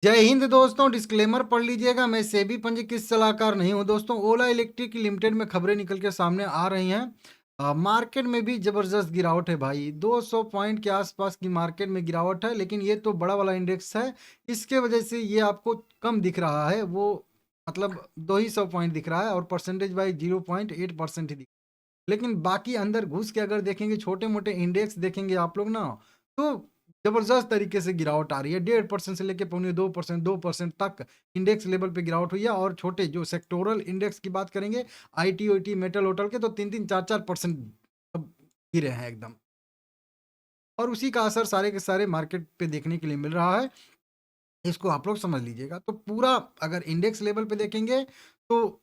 जय हिंद दोस्तों। डिस्क्लेमर पढ़ लीजिएगा, मैं सेबी पंजीकृत सलाहकार नहीं हूं। दोस्तों, ओला इलेक्ट्रिक लिमिटेड में खबरें निकल के सामने आ रही हैं। मार्केट में भी जबरदस्त गिरावट है भाई। 200 पॉइंट के आसपास की मार्केट में गिरावट है, लेकिन ये तो बड़ा वाला इंडेक्स है। इसके वजह से ये आपको कम दिख रहा है। वो मतलब 200 पॉइंट दिख रहा है और परसेंटेज वाइज 0.8% ही दिख। लेकिन बाकी अंदर घुस के अगर देखेंगे, छोटे मोटे इंडेक्स देखेंगे आप लोग ना, तो जबरदस्त तरीके से गिरावट आ रही है। 1.5% से लेके 2.25%, 2% तक इंडेक्स लेवल पे गिरावट हुई है। और छोटे जो सेक्टोरल इंडेक्स की बात करेंगे, आईटी ओटी मेटल होटल के, तो 3-3, 4-4% अब गिरे हैं एकदम। और उसी का असर सारे के सारे मार्केट पे देखने के लिए मिल रहा है। इसको आप लोग समझ लीजिएगा। तो पूरा अगर इंडेक्स लेवल पे देखेंगे, तो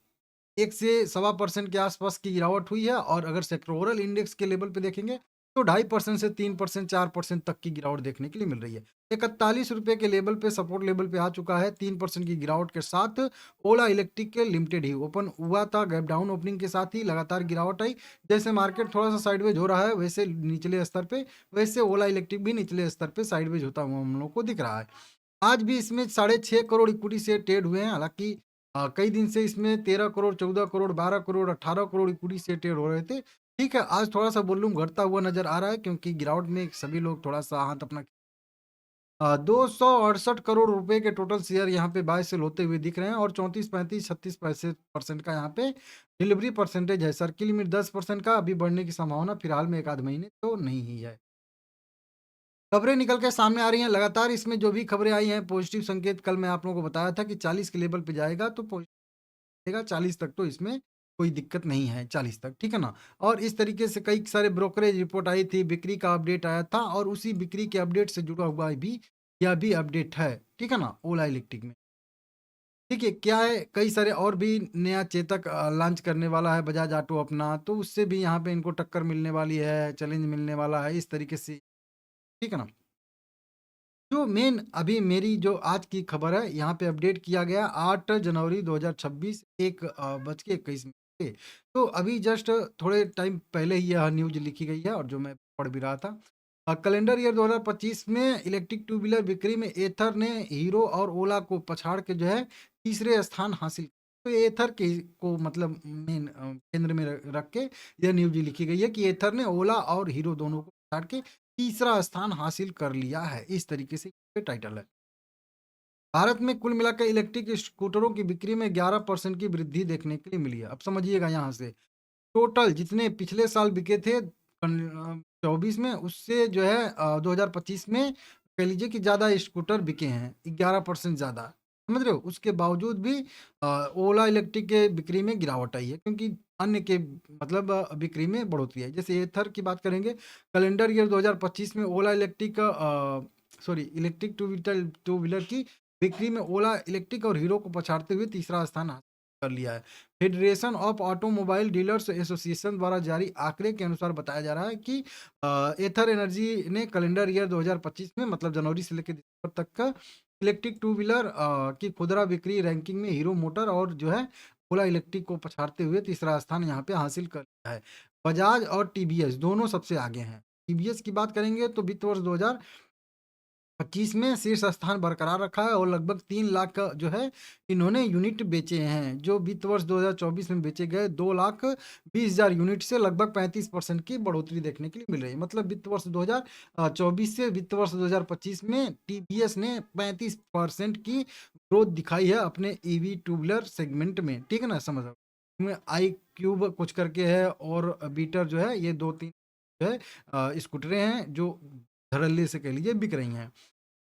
1 से सवा परसेंट के आसपास की गिरावट हुई है। और अगर सेक्टोरल इंडेक्स के लेवल पे देखेंगे, तो 2.5% से 3%, 4% तक की गिरावट देखने के लिए मिल रही है। 41 रुपए के लेवल पे, सपोर्ट लेवल पे आ चुका है। 3% की गिरावट के साथ ओला इलेक्ट्रिक के लिमिटेड ही ओपन हुआ था। गैप डाउन ओपनिंग के साथ ही लगातार गिरावट आई। जैसे मार्केट थोड़ा सा साइडवेज हो रहा है, वैसे निचले स्तर पे, वैसे ओला इलेक्ट्रिक भी निचले स्तर पे साइडवेज होता हुआ हम लोग को दिख रहा है। आज भी इसमें 6.5 करोड़ इक्विटी शेयर ट्रेड हुए हैं। हालाँकि कई दिन से इसमें 13 crore, 14 crore, 12 crore, 18 crore equity share trade हो रहे थे। ठीक है, आज थोड़ा-सा वॉल्यूम घटता हुआ नज़र आ रहा है, क्योंकि गिरावट में सभी लोग थोड़ा-सा हाथ अपना 268 करोड़ रुपए के टोटल शेयर यहाँ पे बाय सेल होते हुए दिख रहे हैं। और 34, 35, 36 पैसे परसेंट का यहाँ पे डिलीवरी परसेंटेज है। सर्किल लिमिट 10% का, अभी बढ़ने की संभावना फिलहाल में 1 आध महीने तो नहीं ही है। खबरें निकल के सामने आ रही हैं लगातार। इसमें जो भी खबरें आई हैं, पॉजिटिव संकेत। कल मैं आप लोगों को बताया था कि 40 के लेवल पे जाएगा तो पहुंचेगा 40 तक, तो इसमें कोई दिक्कत नहीं है 40 तक, ठीक है ना। और इस तरीके से कई सारे ब्रोकरेज रिपोर्ट आई थी, बिक्री का अपडेट आया था, और उसी बिक्री के अपडेट से जुड़ा हुआ भी यह भी अपडेट है, ठीक है ना, ओला इलेक्ट्रिक में। देखिए क्या है, कई सारे और भी नया चेतक लॉन्च करने वाला है बजाज ऑटो अपना, तो उससे भी यहाँ पे इनको टक्कर मिलने वाली है, चैलेंज मिलने वाला है इस तरीके से, ठीक है ना। जो मेन अभी मेरी जो आज की खबर है, यहाँ पे अपडेट किया गया 8 जनवरी 2026, 1 बज के 21 मिनट पे। तो अभी जस्ट थोड़े टाइम पहले ही यह न्यूज़ लिखी गई है, और जो मैं पढ़ भी रहा था। कैलेंडर ईयर 2025 में इलेक्ट्रिक टू व्हीलर बिक्री में एथर ने हीरो और ओला को पछाड़ के जो है तीसरे स्थान हासिल किया। तो एथर के को मतलब मेन केंद्र में रख के यह न्यूज़ लिखी गई है कि एथर ने ओला और हीरो दोनों को पछाड़ के तीसरा स्थान हासिल कर लिया है। इस तरीके से ये टाइटल है। भारत में कुल मिलाकर इलेक्ट्रिक स्कूटरों की बिक्री में 11% की वृद्धि देखने के लिए मिली है। अब समझिएगा यहाँ से, टोटल जितने पिछले साल बिके थे 24 में, उससे जो है 2025 में कह लीजिए कि ज़्यादा स्कूटर बिके हैं, 11% ज़्यादा। समझ रहे हो? उसके बावजूद भी ओला इलेक्ट्रिक के बिक्री में गिरावट आई है, क्योंकि अन्य के मतलब बिक्री में बढ़ोतरी आई। जैसे एथर की बात करेंगे, कैलेंडर ईयर 2025 में Ola electric sorry electric two wheeler की बिक्री में ओला इलेक्ट्रिक और हीरो को पछाड़ते हुए तीसरा स्थान हासिल कर लिया है। Federation of automobile dealers association द्वारा जारी आंकड़े के अनुसार बताया जा रहा है कि एथर एनर्जी ने कैलेंडर ईयर 2025 में, मतलब जनवरी से लेकर दिसंबर तक का इलेक्ट्रिक टू व्हीलर की खुदरा बिक्री रैंकिंग में हीरो मोटर और जो है ओला इलेक्ट्रिक को पछाड़ते हुए तीसरा स्थान यहाँ पे हासिल कर लिया है। बजाज और टीवीएस दोनों सबसे आगे हैं। टीवीएस की बात करेंगे तो वित्त वर्ष 2025 में शीर्ष स्थान बरकरार रखा है, और लगभग 3 लाख का जो है इन्होंने यूनिट बेचे हैं। जो वित्त वर्ष 2024 में बेचे गए 2,20,000 यूनिट से लगभग 35% की बढ़ोतरी देखने के लिए मिल रही है। मतलब वित्त वर्ष 2024 से वित्त वर्ष 2025 में टीवीएस ने 35% की ग्रोथ दिखाई है अपने ईवी टू व्हीलर सेगमेंट में, ठीक है ना, समझ रहे हो। इसमें आई क्यूब कुछ करके है, और बीटर जो है, ये 2-3 जो है स्कूटरें हैं जो धड़ल्ले से कह लीजिए बिक रही हैं।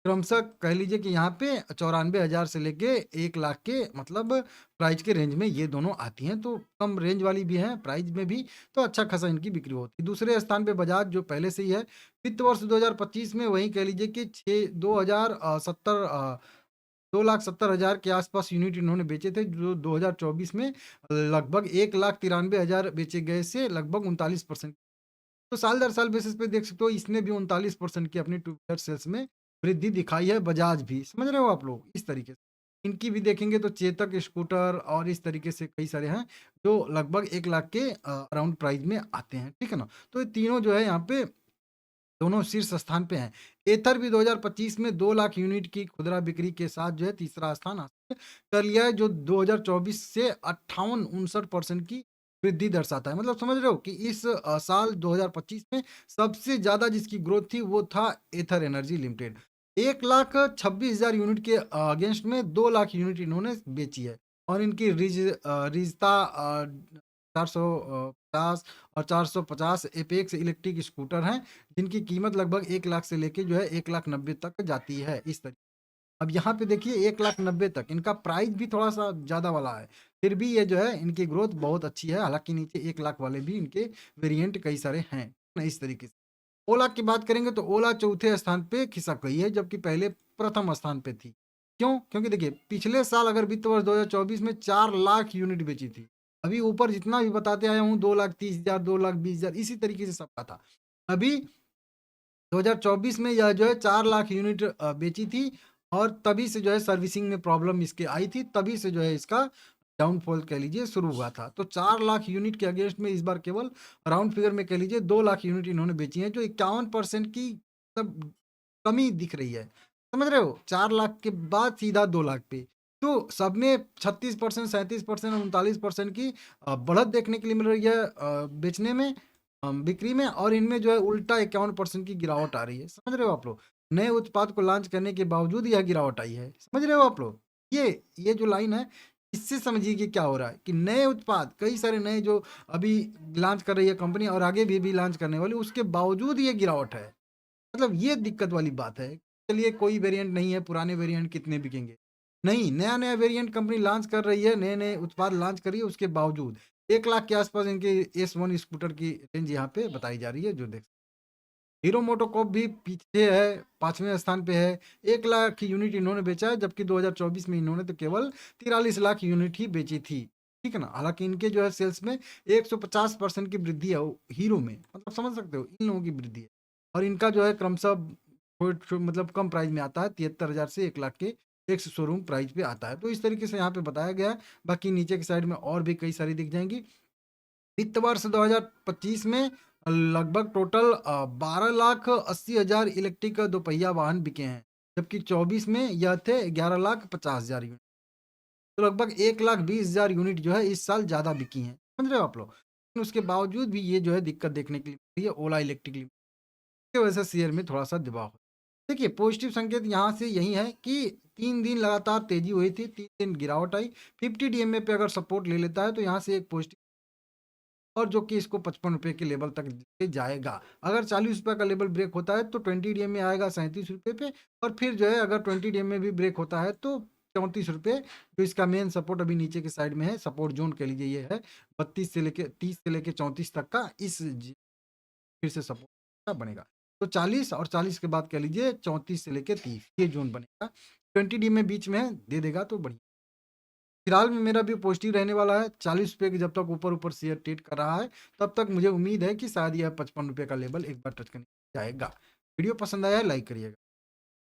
क्रमशः कह लीजिए कि यहाँ पे 94,000 से लेके 1 लाख के मतलब प्राइस के रेंज में ये दोनों आती हैं। तो कम रेंज वाली भी हैं, प्राइस में भी तो अच्छा खासा इनकी बिक्री होती है। दूसरे स्थान पे बजाज जो पहले से ही है। वित्त वर्ष 2025 में वही कह लीजिए कि 2,70,000 के आसपास यूनिट इन्होंने बेचे थे, जो 2024 में लगभग 1,93,000 बेचे गए से लगभग 39%। तो साल दर साल बेसिस पे देख सकते हो, इसने भी 39% की अपनी टू व्हीलर सेल्स में वृद्धि दिखाई है, बजाज भी। समझ रहे हो आप लोग? इस तरीके से। इनकी भी देखेंगे तो चेतक स्कूटर और इस तरीके से कई सारे हैं, जो लगभग 1 लाख के अराउंड प्राइस में आते हैं, ठीक है ना? तो ये तीनों जो है यहाँ पे दोनों शीर्ष स्थान पे हैं। एथर भी 2025 में 2 लाख यूनिट की खुदरा बिक्री के साथ जो है तीसरा स्थान हासिल कर लिया है, जो 2024 से 58-59% की वृद्धि दर्शाता है। मतलब समझ रहे हो कि इस साल 2025 में सबसे ज़्यादा जिसकी ग्रोथ थी वो था एथर एनर्जी लिमिटेड। 1,26,000 यूनिट के अगेंस्ट में 2 लाख यूनिट इन्होंने बेची है और इनकी रिजता 450 और 450 एपेक्स इलेक्ट्रिक स्कूटर हैं, जिनकी कीमत लगभग 1 लाख से लेके जो है 1,90,000 तक जाती है इस तरीके। अब यहाँ पे देखिए 1,90,000 तक इनका प्राइस भी थोड़ा-सा ज़्यादा वाला है। फिर भी ये जो है इनकी ग्रोथ बहुत अच्छी है, हालाँकि नीचे 1 लाख वाले भी इनके वेरिएंट कई सारे हैं, इस तरीके से। ओला की बात करेंगे तो ओला चौथे स्थान पे खिसक गई है, जबकि पहले प्रथम स्थान पे थी। क्यों? क्योंकि देखिए पिछले साल अगर वित्त वर्ष 2024 में 4 लाख यूनिट बेची थी। अभी ऊपर जितना भी बताते आया हूँ 2,30,000 2,20,000 इसी तरीके से सबका था। अभी 2024 में यह जो है 4 लाख यूनिट बेची थी और तभी से जो है सर्विसिंग में प्रॉब्लम इसके आई थी, तभी से जो है इसका डाउनफॉल कह लीजिए शुरू हुआ था। तो 4 लाख यूनिट के अगेंस्ट में इस बार केवल राउंड फिगर में कह लीजिए 2 लाख यूनिट इन्होंने बेची है, जो 51% की मतलब कमी दिख रही है। समझ रहे हो? 4 लाख के बाद सीधा 2 लाख पे। तो सब में 36%, 37% और 39% की बढ़त देखने के लिए मिल रही है बेचने में, बिक्री में, और इनमें जो है उल्टा 51% की गिरावट आ रही है। समझ रहे हो आप लोग? नए उत्पाद को लॉन्च करने के बावजूद यह गिरावट आई है। समझ रहे हो आप लोग? ये जो लाइन है, इससे समझिए कि क्या हो रहा है कि नए उत्पाद कई सारे नए जो अभी लॉन्च कर रही है कंपनी और आगे भी लॉन्च करने वाली, उसके बावजूद ये गिरावट है। मतलब ये दिक्कत वाली बात है। चलिए कोई वेरिएंट नहीं है, पुराने वेरिएंट कितने बिकेंगे? नहीं, नया-नया वेरिएंट कंपनी लॉन्च कर रही है, नए-नए उत्पाद लॉन्च कर रही है, उसके बावजूद 1 लाख के आसपास इनके S1 स्कूटर की रेंज यहाँ पे बताई जा रही है, जो देख हीरो मोटोकॉर्प भी पीछे है, 5वें स्थान पे है। 1 लाख यूनिट इन्होंने बेचा है, जबकि 2024 में इन्होंने तो केवल 43 लाख यूनिट ही बेची थी। ठीक है ना? हालाँकि इनके जो है सेल्स में 150% की वृद्धि है हीरो में। मतलब समझ सकते हो, इन लोगों की वृद्धि है। और इनका जो है क्रमशः मतलब कम प्राइस में आता है, 73,000 से 1 लाख के एक शोरूम प्राइस पे आता है। तो इस तरीके से यहाँ पे बताया गया है। बाकी नीचे की साइड में और भी कई सारी दिख जाएँगी। वित्त वर्ष 2025 में लगभग टोटल 12,80,000 इलेक्ट्रिक दोपहिया वाहन बिके हैं, जबकि 24 में यह थे 11,50,000 यूनिट। तो लगभग 1,20,000 यूनिट जो है इस साल ज़्यादा बिकी हैं। समझ रहे हो आप लोग? लेकिन उसके बावजूद भी ये जो है दिक्कत देखने के लिए मिल रही है ओला इलेक्ट्रिक की वजह से शेयर में थोड़ा-सा दबाव है। देखिए पॉजिटिव संकेत यहाँ से यही है कि 3 दिन लगातार तेज़ी हुई थी, 3 दिन गिरावट आई। 50 डीएमए पे अगर सपोर्ट ले लेता है तो यहाँ से एक पॉजिटिव, और जो कि इसको ₹55 के लेवल तक लेके जाएगा। अगर ₹40 का लेवल ब्रेक होता है तो 20 डीएम में आएगा ₹37 पे, और फिर जो है अगर 20 डीएम में भी ब्रेक होता है तो ₹34, जो इसका मेन सपोर्ट अभी नीचे के साइड में है, सपोर्ट ज़ोन कह लीजिए ये है 32 से लेके 30 से लेके 34 तक का, इस फिर से सपोर्ट का बनेगा। तो 40 और 40 के बाद कह लीजिए 34 से लेके 30 ये ज़ोन बनेगा। 20 डी में बीच में है, दे देगा तो बढ़िया। फिलहाल में मेरा भी पॉजिटिव रहने वाला है। ₹40 के जब तक ऊपर-ऊपर शेयर ट्रेड कर रहा है, तब तक मुझे उम्मीद है कि शायद यह ₹55 का लेवल एक बार टच करने जाएगा। वीडियो पसंद आया है, लाइक करिएगा।